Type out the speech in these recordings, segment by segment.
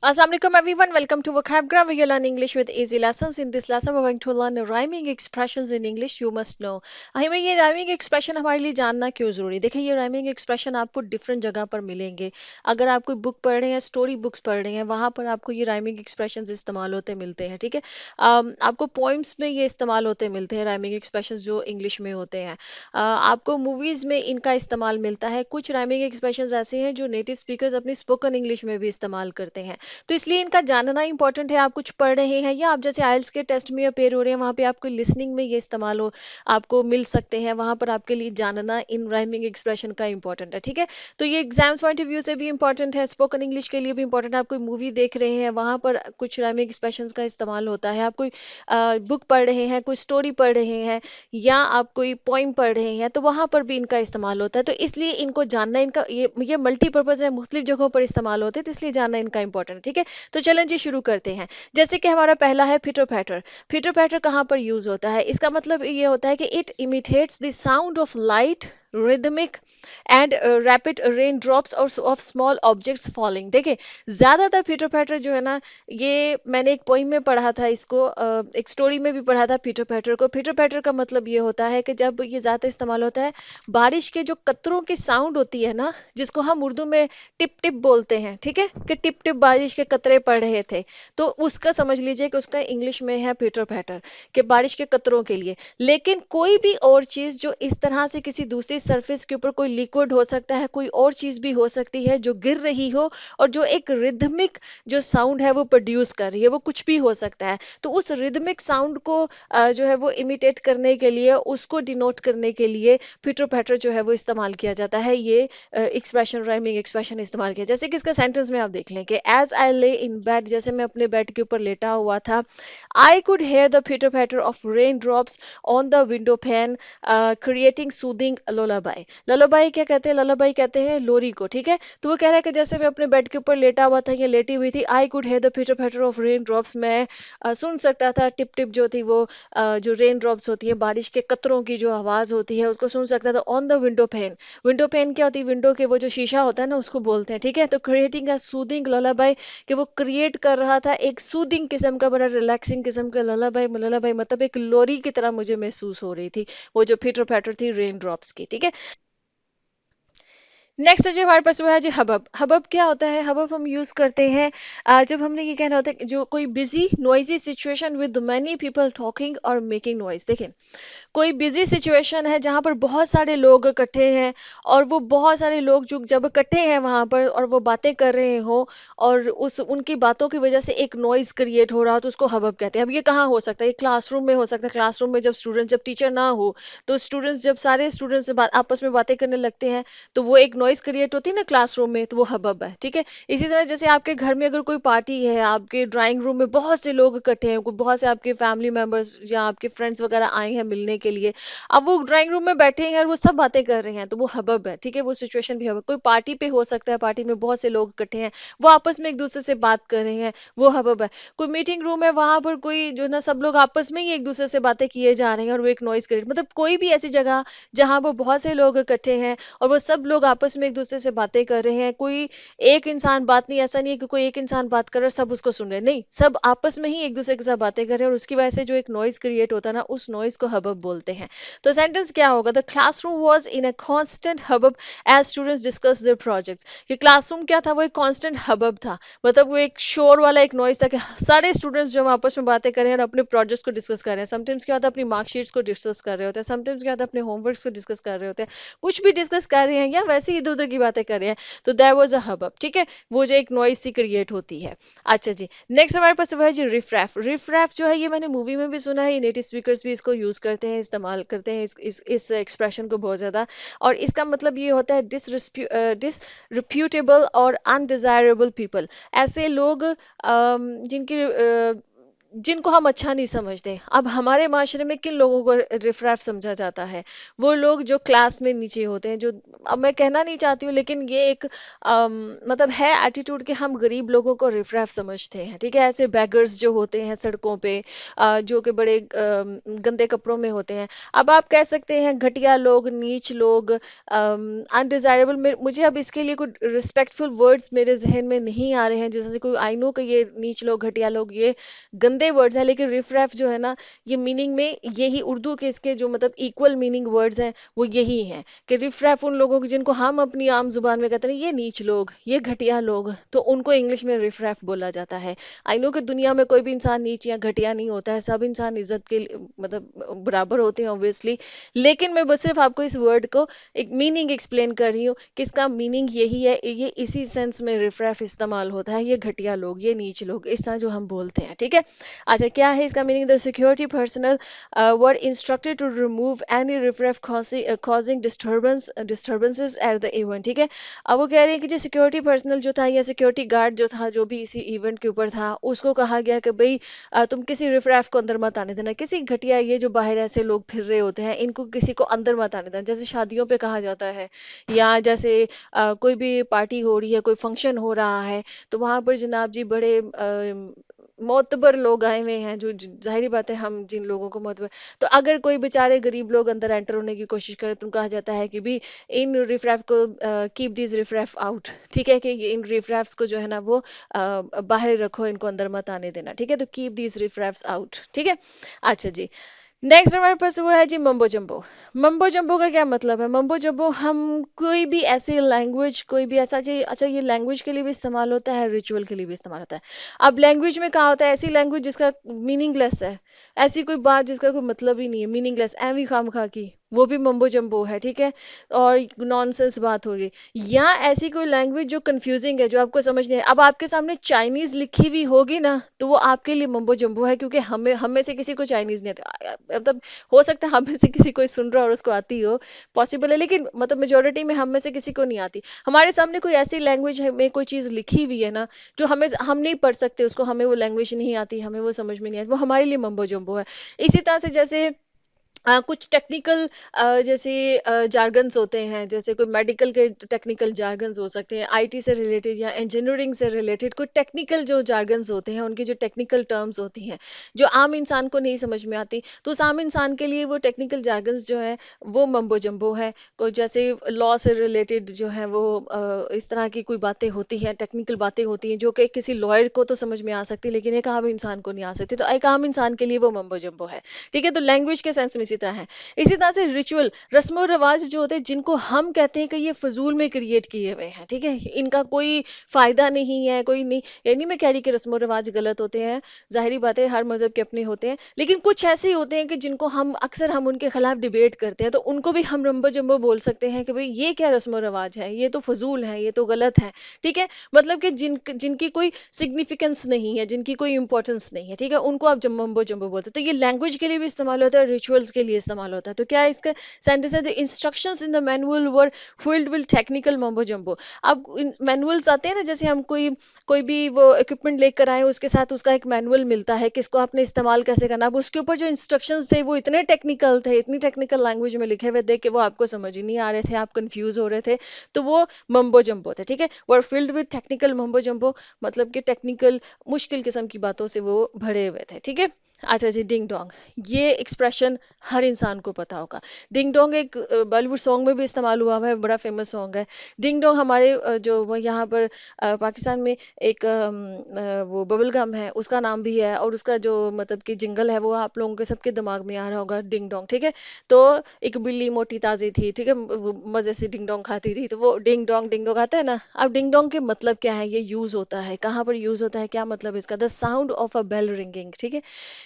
Assalamualaikum everyone, welcome to Vocabgram where you learn English with easy lessons. In this lesson we're going to learn rhyming expressions in English you must know. हमें ये rhyming expression हमारे लिए जानना क्यों जरूरी है? देखिए ये rhyming expression आपको डिफरेंट जगह पर मिलेंगे। अगर आप कोई बुक पढ़ रहे हैं, स्टोरी बुक्स पढ़ रहे हैं, वहां पर आपको ये rhyming expressions इस्तेमाल होते मिलते हैं, ठीक है। आपको पोइम्स में ये इस्तेमाल होते मिलते हैं rhyming expressions जो इंग्लिश में होते हैं। आपको मूवीज में इनका इस्तेमाल मिलता है। कुछ rhyming expressions ऐसे हैं जो नेटिव स्पीकर्स अपनी स्पोकन इंग्लिश में भी इस्तेमाल करते हैं। तो इसलिए इनका जानना इंपॉर्टेंट है। आप कुछ पढ़ रहे हैं या आप जैसे आइल्स के टेस्ट में अपेयर हो रहे हैं, वहां पे आपको लिसनिंग में ये इस्तेमाल हो आपको मिल सकते हैं, वहां पर आपके लिए जानना इन राइमिंग एक्सप्रेशन का इंपॉर्टेंट है, ठीक है। तो ये एग्जाम्स पॉइंट ऑफ व्यू से भी इंपॉर्टेंट है, स्पोकन इंग्लिश के लिए भी इंपॉर्टेंट है। आप कोई मूवी देख रहे हैं, वहां पर कुछ राइमिंग एक्सप्रेशन का इस्तेमाल होता है। आप कोई बुक पढ़ रहे हैं, कोई स्टोरी पढ़ रहे हैं, या आप कोई पोइम पढ़ रहे हैं, तो वहां पर भी इनका इस्तेमाल होता है। तो इसलिए इनको जानना, इनका ये मल्टीपर्पज है, मुख्तलिफ जगहों पर इस्तेमाल होते हैं, तो इसलिए जानना इनका इंपॉर्टेंट है, ठीक है। तो चलें जी शुरू करते हैं। जैसे कि हमारा पहला है पिटर पैटर। पिटर पैटर कहाँ पर यूज होता है? इसका मतलब ये होता है कि it imitates the sound of light rhythmic and rapid raindrops और of small objects falling। देखिए ज्यादातर पीटर पैटर जो है ना, ये मैंने एक पोइम में पढ़ा था इसको, एक स्टोरी में भी पढ़ा था पीटर पैटर को। पीटर पैटर का मतलब ये होता है कि जब ये ज्यादा इस्तेमाल होता है, बारिश के जो कतरों की साउंड होती है ना, जिसको हम उर्दू में टिप टिप बोलते हैं, ठीक है, कि टिप टिप बारिश के कतरे पड़ रहे थे, तो उसका समझ लीजिए कि उसका इंग्लिश में है पीटर पैटर, कि बारिश के कतरों के लिए। लेकिन कोई भी और चीज जो इस तरह से किसी दूसरी सरफेस के ऊपर, कोई लिक्विड हो सकता है, कोई और चीज भी हो सकती है जो गिर रही हो और जो एक रिदमिक जो साउंड है वो प्रोड्यूस कर रही है, वो कुछ भी हो सकता है। तो उस रिदमिक साउंड को जो है वो इमिटेट करने के लिए, उसको डिनोट करने के लिए पीटर पैटर जो है वो इस्तेमाल किया जाता है। ये एक्सप्रेशन, राइमिंग एक्सप्रेशन इस्तेमाल किया, जैसे कि इसका सेंटेंस में आप देख लें कि एज आई ले इन बेड, जैसे मैं अपने बेड के ऊपर लेटा हुआ था, I could hear the pitter patter of rain drops on the window pane creating soothing lullaby. Lullaby क्या कहते हैं? लुलाबाई कहते हैं लोरी को, ठीक है। तो वो कह रहा है कि जैसे मैं अपने बेड के ऊपर लेटा हुआ था या लेटी हुई थी, I could hear the pitter patter of rain drops, मैं सुन सकता था टिप टिप जो थी वो जो रेन ड्रॉप्स होती है, बारिश के कतरों की जो आवाज होती है, उसको सुन सकता था on the window pan. Window pan क्या होती है? विंडो के वो जो शीशा होता है ना, उसको बोलते हैं, ठीक है। तो क्रिएटिंग अ सूदिंग लुलाबाई, कि वो क्रिएट कर रहा था एक सूदिंग किस्म का, बड़ा रिलैक्सिंग किस्म का लुलाबाई। लुलाबाई मतलब एक लोरी की तरह मुझे महसूस हो रही थी, वो जो पीटर पैटर थी रेन ड्रॉप्स की, ठीक है। नेक्स्ट जो हमारे पास वो है जी हबब। हबब क्या होता है? हबब हम यूज करते हैं जब हमने ये कहना होता है कि जो कोई busy noisy situation with many people talking और मेकिंग नॉइज। देखिए कोई बिजी सिचुएशन है जहां पर बहुत सारे लोग इकट्ठे हैं, और वो बहुत सारे लोग जो जब इकट्ठे हैं वहां पर और वो बातें कर रहे हो, और उस उनकी बातों की वजह से एक नॉइज क्रिएट हो रहा हो, तो उसको हबब कहते हैं। अब ये कहाँ हो सकता है? ये क्लासरूम में हो सकता है। क्लासरूम में जब स्टूडेंट्स, जब टीचर ना हो, तो स्टूडेंट्स जब सारे स्टूडेंट्स से आपस में बातें करने लगते हैं, तो वो एक नॉइज क्रिएट होती है ना क्लासरूम में, तो वो हबब है, ठीक है। इसी तरह जैसे आपके घर में अगर कोई पार्टी है, आपके ड्राइंग रूम में बहुत से लोग इकट्ठे हैं, बहुत से आपके फैमिली मेंबर्स या आपके फ्रेंड्स वगैरह आए हैं मिलने के लिए, अब वो ड्राइंग रूम में बैठे हैं और वो सब बातें कर रहे हैं, तो वो हबब है, ठीक है। वो सिचुएशन भी हबब। कोई पार्टी पे हो सकता है, पार्टी में बहुत से लोग इकट्ठे हैं, वो आपस में एक दूसरे से बात कर रहे हैं, वो हबब है। कोई मीटिंग रूम है, वहां पर कोई जो ना सब लोग आपस में ही एक दूसरे से बातें किए जा रहे हैं और वो एक नॉइज क्रिएट, मतलब कोई भी ऐसी जगह जहां वो बहुत से लोग इकट्ठे हैं और वो सब लोग आपस में एक दूसरे से बातें कर रहे हैं। कोई एक इंसान बात नहीं, ऐसा नहीं है कि कोई एक इंसान बात कर रहा है सब उसको सुन रहे हैं, नहीं, सब आपस में ही एक दूसरे के साथ बातें कर रहे हैं, और उसकी वजह से जो एक नॉइज क्रिएट होता है ना, उस नॉइज को हबब बोलते हैं। तो सेंटेंस क्या होगा? The classroom was in a constant hubbub as students discuss their projects. कि क्लासरूम क्या था? वो एक कॉन्स्टेंट हबब था, मतलब वो एक शोर वाला एक नॉइज था कि सारे स्टूडेंट्स जो आपस में बातें कर रहे हैं और अपने प्रोजेक्ट्स को डिस्कस कर रहे हैं। समटाइम्स क्या होता है? अपनी मार्कशीट्स को डिस्कस कर रहे होते हैं, समटाइम्स क्या होता है? अपने होमवर्क्स को डिस्कस कर रहे होते हैं, कुछ भी डिस्कस कर रहे हैं या वैसे ही इधर उधर की बातें कर रहे हैं, तो देयर वाज अ हबब, ठीक है। वो जो एक नॉइज सी क्रिएट होती है। अच्छा जी, नेक्स्ट हमारे पास वो है जी रिफ्रैफ। रिफ्रैफ जो है ये मैंने मूवी में भी सुना है, नेटिव स्पीकर्स भी इसको यूज करते हैं, इस्तेमाल करते हैं इस एक्सप्रेशन को बहुत ज्यादा। और इसका मतलब ये होता है डिसरिप्यूटेबल और अनडिजायरेबल पीपल। ऐसे लोग जिनकी जिनको हम अच्छा नहीं समझते। अब हमारे माशरे में किन लोगों को रिफरेफ समझा जाता है? वो लोग जो क्लास में नीचे होते हैं, जो, अब मैं कहना नहीं चाहती हूँ लेकिन ये एक मतलब है एटीट्यूड कि हम गरीब लोगों को रिफरेफ समझते हैं, ठीक है? ऐसे बैगर्स जो होते हैं सड़कों पे, जो कि बड़े गंदे कपड़ों में होते हैं। अब आप कह सकते हैं घटिया लोग, नीच लोग, अनडिजायरेबल। मुझे अब इसके लिए कुछ रिस्पेक्टफुल वर्ड्स मेरे जहन में नहीं आ रहे हैं, जैसे कोई, आई नो कि ये नीच लोग, घटिया लोग, ये गंदे वर्ड्स हैं, लेकिन रिफ रैफ जो है ना, ये मीनिंग में यही उर्दू के इसके जो मतलब इक्वल मीनिंग वर्ड्स हैं वो यही हैं कि रिफ रैफ उन लोगों को जिनको हम अपनी आम जुबान में कहते हैं ये नीच लोग, ये घटिया लोग, तो उनको इंग्लिश में रिफ रैफ बोला जाता है। आई नो कि दुनिया में कोई भी इंसान नीच या घटिया नहीं होता है, सब इंसान इज्जत के मतलब बराबर होते हैं ऑब्वियसली, लेकिन मैं बस सिर्फ आपको इस वर्ड को एक मीनिंग एक्सप्लेन कर रही हूँ कि इसका मीनिंग यही है, ये इसी सेंस में रिफ रैफ इस्तेमाल होता है, ये घटिया लोग, ये नीच लोग, इस तरह जो हम बोलते हैं, ठीक है? अच्छा, क्या है इसका meaning? The security personnel were instructed to remove any riffraff causing disturbances at the event, ठीक है? अब वो कह रहे हैं कि जो सिक्योरिटी पर्सनल जो था या सिक्योरिटी गार्ड जो था, जो भी इसी इवेंट के ऊपर था, उसको कहा गया कि भाई तुम किसी रिफरेफ को अंदर मत आने देना, किसी घटिया, ये जो बाहर ऐसे लोग फिर रहे होते हैं, इनको किसी को अंदर मत आने देना, जैसे शादियों पे कहा जाता है, या जैसे कोई भी पार्टी हो रही है, कोई फंक्शन हो रहा है, तो वहां पर जनाब जी बड़े मोतबर लोग आए हुए हैं, जो जाहिर बात है हम जिन लोगों को मोतबर, तो अगर कोई बेचारे गरीब लोग अंदर एंटर होने की कोशिश करें तो कहा जाता है कि भी इन रिफरेफ को कीप दिस रिफरेफ आउट, ठीक है? कि इन रिफरेफ्स को जो है ना वो बाहर रखो, इनको अंदर मत आने देना, ठीक है? तो कीप दिस रिफरेफ्स आउट, ठीक है? अच्छा जी, नेक्स्ट हमारे पास वो है जी मम्बो जम्बो। मम्बो जम्बो का क्या मतलब है? मम्बो जम्बो हम कोई भी ऐसी लैंग्वेज, कोई भी ऐसा जी, अच्छा ये लैंग्वेज के लिए भी इस्तेमाल होता है, रिचुअल के लिए भी इस्तेमाल होता है। अब लैंग्वेज में कहा होता है ऐसी लैंग्वेज जिसका मीनिंगलेस है, ऐसी कोई बात जिसका कोई मतलब ही नहीं है, मीनिंगलेस, एवी खाम खा की, वो भी मम्बो जम्बो है, ठीक है? और नॉनसेंस बात हो गई। या ऐसी कोई लैंग्वेज जो कंफ्यूजिंग है, जो आपको समझ नहीं है। अब आपके सामने चाइनीज लिखी हुई होगी ना, तो वो आपके लिए मम्बो जम्बो है, क्योंकि हमें हम में से किसी को चाइनीज नहीं आता, मतलब हो सकता है हम में से किसी कोई सुन रहा हो और उसको आती हो, पॉसिबल है, लेकिन मतलब मेजोरिटी में हम में से किसी को नहीं आती। हमारे सामने कोई ऐसी लैंग्वेज में कोई चीज लिखी हुई है ना, जो हम नहीं पढ़ सकते उसको, हमें वो लैंग्वेज नहीं आती, हमें वो समझ में नहीं आती, वो हमारे लिए मम्बो जम्बो है। इसी तरह से जैसे कुछ टेक्निकल जैसे जार्गन्स होते हैं, जैसे कोई मेडिकल के टेक्निकल जार्गन्स हो सकते हैं, आईटी से रिलेटेड या इंजीनियरिंग से रिलेटेड कोई टेक्निकल जो जार्गन्स होते हैं, उनकी जो टेक्निकल टर्म्स होती हैं, जो आम इंसान को नहीं समझ में आती, तो उस आम इंसान के लिए वो टेक्निकल जार्गन्स जो है वो मम्बो जम्बो है। कोई जैसे लॉ से रिलेटेड जो है वो इस तरह की कोई बातें होती हैं, टेक्निकल बातें होती हैं, जो कि किसी लॉयर को तो समझ में आ सकती, लेकिन एक आम इंसान को नहीं आ सकती, तो एक आम इंसान के लिए वो मम्बो जम्बो है, ठीक है? तो लैंग्वेज के सेंस में इसी तरह है। इसी तरह से रिचुअल, रस्म और रिवाज जो होते हैं, जिनको हम कहते हैं कि ये फजूल में क्रिएट किए हुए हैं, ठीक है? इनका कोई फायदा नहीं है, कोई नहीं, ये नहीं मैं कह रही कि रस्म और रिवाज गलत होते हैं, जाहिर बात है हर मजहब के अपने होते हैं, लेकिन कुछ ऐसे होते हैं कि जिनको हम अक्सर हम उनके खिलाफ डिबेट करते हैं, तो उनको भी हम रंबो जम्बो बोल सकते हैं कि भाई ये क्या रस्म और रिवाज है, ये तो फजूल है, ये तो गलत है, ठीक है? मतलब कि जिनकी कोई सिग्निफिकेंस नहीं है, जिनकी कोई इंपॉर्टेंस नहीं है, ठीक है? उनको आप जम्बो जम्बो बोलते हैं। तो ये लैंग्वेज के लिए भी इस्तेमाल होता है, रिचुअल्स के लिए इस्तेमाल होता है। तो क्या इसका सेंटेंस है? The instructions in the manual were filled with technical mumbo jumbo. अब मैनुअल्स आते हैं ना, जैसे हम कोई कोई भी वो इक्विपमेंट लेकर आए, उसके साथ उसका एक मैनुअल मिलता है कि इसको आपने इस्तेमाल कैसे करना। अब उसके ऊपर जो इंस्ट्रक्शंस थे वो इतने टेक्निकल थे, इतनी टेक्निकल लैंग्वेज में लिखे हुए थे कि वो आपको समझ ही नहीं आ रहे थे, आप कंफ्यूज हो रहे थे, तो वो मम्बो जम्बो थे, ठीक है? वर फील्ड विद टेक्निकल मम्बो जम्बो, मतलब कि टेक्निकल मुश्किल किस्म की बातों से वो भरे हुए थे, ठीक है? अच्छा जी, डिंग डोंग, ये एक्सप्रेशन हर इंसान को पता होगा। डिंग डोंग एक बॉलीवुड सॉन्ग में भी इस्तेमाल हुआ हुआ है, बड़ा फेमस सॉन्ग है। डिंग डोंग हमारे जो वो यहाँ पर पाकिस्तान में एक वो बबल गम है, उसका नाम भी है, और उसका जो मतलब कि जिंगल है वो आप लोगों के सबके दिमाग में आ रहा होगा, डिंग डोंग, ठीक है? तो एक बिल्ली मोटी ताजी थी, ठीक है, वो मजे से डिंग डोंग खाती थी, तो वो डिंग डोंग आता है ना। अब डिंग डोंग के मतलब क्या है, ये यूज होता है कहाँ पर, यूज होता है, क्या मतलब इसका? The sound of a bell ringing, ठीक है?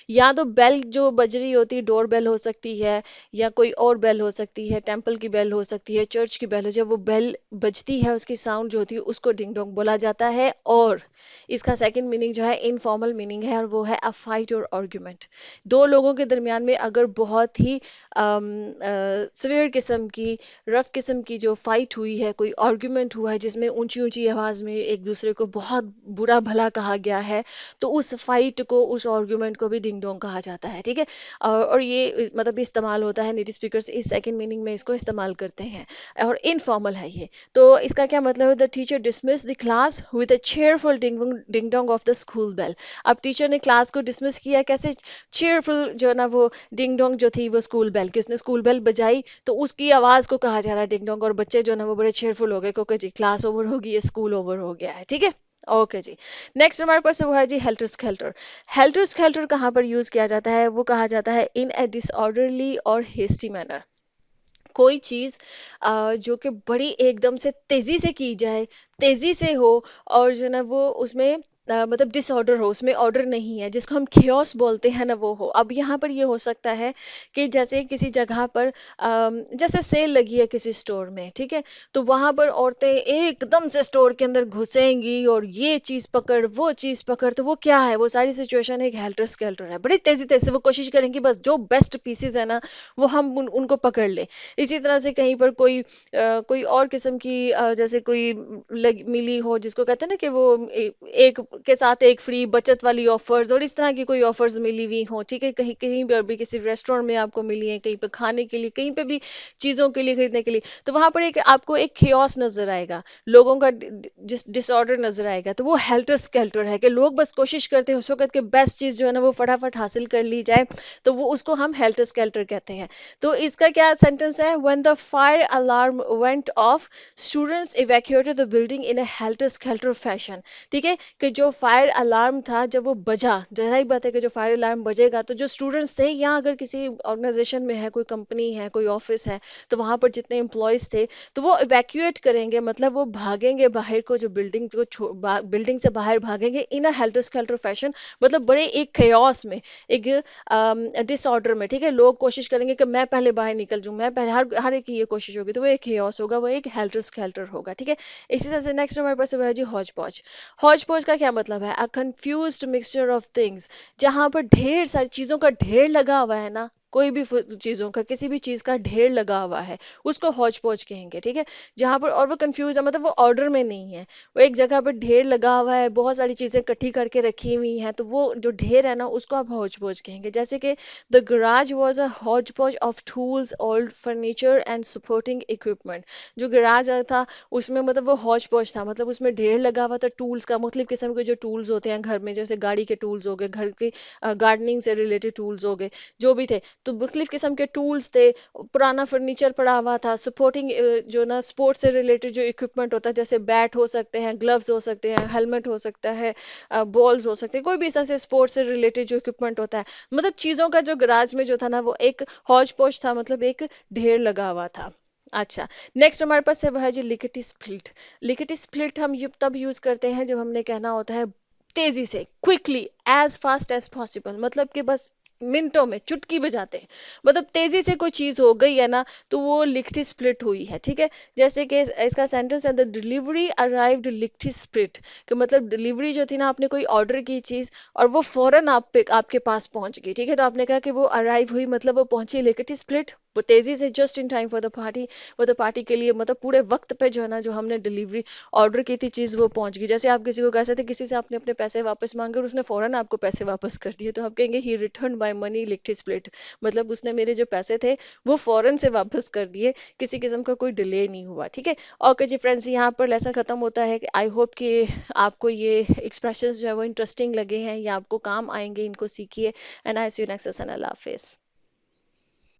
या तो बेल जो बज रही होती है, डोर बेल हो सकती है, या कोई और बेल हो सकती है, टेम्पल की बेल हो सकती है, चर्च की बेल हो, जब वो बेल बजती है उसकी साउंड जो होती है उसको डिंग डोंग बोला जाता है। और इसका सेकंड मीनिंग जो है इनफॉर्मल मीनिंग है, और वो है अ फाइट और आर्ग्यूमेंट। दो लोगों के दरमियान में अगर बहुत ही सवेयर किस्म की, रफ किस्म की जो फाइट हुई है, कोई आर्ग्यूमेंट हुआ है जिसमें ऊंची ऊंची आवाज में एक दूसरे को बहुत बुरा भला कहा गया है, तो उस फाइट को, उस आर्ग्यूमेंट को भी डिंग डोंग कहा जाता है। ठीक है। और ये मतलब इस्तेमाल होता है, नेटिव स्पीकर्स इस सेकंड मीनिंग में इसको इस्तेमाल करते हैं। और इनफॉर्मल है ये। तो इसका क्या मतलब है, the teacher dismiss the class with a cheerful ding dong of the school bell. अब टीचर ने क्लास को डिसमिस किया कैसे, चेयरफुल जो है ना वो डिंग डोंग जो थी वो स्कूल बेल की, उसने स्कूल बेल बजाई तो उसकी आवाज को कहा जा रहा है डिंग डोंग, और बच्चे जो है ना वो बड़े चेयरफुल हो गए क्योंकि जी क्लास ओवर होगी, ये स्कूल ओवर हो गया है। ठीक है। ओके जी। नेक्स्ट हमारे पास वो है जी हेल्टर स्केल्टर। हेल्टर स्केल्टर कहाँ पर यूज किया जाता है, वो कहा जाता है इन ए डिसऑर्डरली और हेस्टी मैनर। कोई चीज जो कि बड़ी एकदम से तेजी से की जाए, तेजी से हो, और जो ना वो उसमें मतलब डिसऑर्डर हो, उसमें ऑर्डर नहीं है, जिसको हम खेओस बोलते हैं ना, वो हो। अब यहाँ पर ये हो सकता है कि जैसे किसी जगह पर जैसे सेल लगी है किसी स्टोर में, ठीक है, तो वहां पर औरतें एकदम से स्टोर के अंदर घुसेंगी और ये चीज पकड़ वो चीज पकड़, तो वो क्या है, वो सारी सिचुएशन एक हेल्टर स्केल्टर है। बड़ी तेजी तेजी से वो कोशिश करेंगी बस जो बेस्ट पीसेज है ना वो हम उनको पकड़ ले। इसी तरह से कहीं पर कोई और किस्म की जैसे कोई मिली हो, जिसको कहते हैं ना कि वो एक के साथ एक फ्री बचत वाली ऑफर्स, और इस तरह की कोई ऑफर्स मिली हुई हो, ठीक है, कहीं कहीं पर भी किसी रेस्टोरेंट में आपको मिली है, कहीं पर खाने के लिए, कहीं पे भी चीजों के लिए खरीदने के लिए, तो वहां पर एक आपको एक खेओस नजर आएगा, लोगों का डिसऑर्डर नजर आएगा। तो वो हेल्टर स्केल्टर है कि लोग बस कोशिश करते हैं उस वक्त के बेस्ट चीज जो है ना वो फटाफट हासिल कर ली जाए, तो वो उसको हम हेल्टर स्केल्टर कहते हैं। तो इसका क्या सेंटेंस है, when the fire alarm went of students evacuated the building in a helter skeletal fashion. ठीक है, कि जो फायर अलार्म था जब वो बजा, जाहिर बात है कि जो फायर अलार्म बजेगा तो जो स्टूडेंट्स थे, या अगर किसी ऑर्गेनाइजेशन में है, कोई कंपनी है, कोई ऑफिस है, तो वहां पर जितने एम्प्लॉयज थे तो वो इवैक्यूएट करेंगे, मतलब वो भागेंगे बाहर को, जो बिल्डिंग को बिल्डिंग से बाहर भागेंगे इन अ हेल्टर स्केल्टर फैशन, मतलब बड़े एक chaos में, एक डिसऑर्डर में। ठीक है, लोग कोशिश करेंगे कि मैं पहले बाहर निकल जाऊं, मैं पहले, हर हर एक की ये कोशिश होगी, तो वो एक chaos होगा, वो एक हेल्टर स्केल्टर होगा। ठीक है। इसी तरह से नेक्स्ट हमारे पास वो है जी हौज पौच। हौज पौच का क्या मतलब है, अ कंफ्यूज्ड मिक्सचर ऑफ थिंग्स। जहां पर ढेर सारी चीजों का ढेर लगा हुआ है ना, कोई भी चीजों का, किसी भी चीज का ढेर लगा हुआ है, उसको हौज पौच कहेंगे। ठीक है। जहां पर, और वो कंफ्यूज है, मतलब वो ऑर्डर में नहीं है, वो एक जगह पर ढेर लगा हुआ है, बहुत सारी चीजें इकट्ठी करके रखी हुई हैं, तो वो जो ढेर है ना उसको आप हौज पौच कहेंगे। जैसे कि the garage was a hodgepodge of tools, old furniture and supporting equipment. जो गराज था उसमें मतलब वो हौज पौच था, मतलब उसमें ढेर लगा हुआ था टूल्स का, मुख्तलिफ किस्म के जो टूल्स होते हैं घर में, जैसे गाड़ी के टूल्स हो गए, घर के गार्डनिंग से रिलेटेड टूल्स हो गए, जो भी थे, तो मुख्तलिफ किस्म के टूल्स थे। पुराना फर्नीचर पड़ा हुआ था, सपोर्टिंग जो ना स्पोर्ट्स से रिलेटेड जो इक्विपमेंट होता है, जैसे बैट हो सकते हैं, ग्लव्स हो सकते हैं, हेलमेट हो सकता है, बॉल्स हो सकते हैं, कोई भी इस तरह से स्पोर्ट्स से रिलेटेड जो इक्विपमेंट होता है, मतलब चीजों का जो गराज में जो था ना वो एक हौज पौच था, मतलब एक ढेर लगा हुआ था। अच्छा। नेक्स्ट हमारे पास है वह है जी लिकटी स्प्लिट। लिकटी स्प्लिट हम तब यूज करते हैं जब हमने कहना होता है तेजी से, quickly, as fast as possible, मतलब कि बस मिनटों में चुटकी बजाते हैं, मतलब तेजी से कोई चीज हो गई है ना तो वो लिकटी स्प्लिट हुई है। ठीक है। जैसे कि इसका सेंटेंस है, द डिलीवरी अराइव्ड लिकटी स्प्लिट, कि मतलब डिलीवरी जो थी ना, आपने कोई ऑर्डर की चीज और वो फौरन आपके पास पहुंच गई। ठीक है, तो आपने कहा कि वो अराइव हुई, मतलब वो पहुंची लिकटी स्प्लिट, वो तेजी से, just in time for the party, वो द पार्टी के लिए, मतलब पूरे वक्त पे जो है ना जो हमने डिलीवरी ऑर्डर की थी चीज वो पहुंच गई। जैसे आप किसी को कह सकते, किसी से आपने अपने पैसे वापस मांगे और उसने फौरन आपको पैसे वापस कर दिए, तो आप कहेंगे ही रिटर्न बाय मनी लिकटी स्प्लिट, मतलब उसने मेरे जो पैसे थे वो फौरन से वापस कर दिए, किसी किस्म का कोई डिले नहीं हुआ। ठीक है। ओके जी फ्रेंड्स, यहाँ पर लेसन खत्म होता है। आई होप कि आपको ये एक्सप्रेशंस जो है वो इंटरेस्टिंग लगे हैं या आपको काम आएंगे, इनको सीखिए। And I see you next session. अल्लाह हाफिज।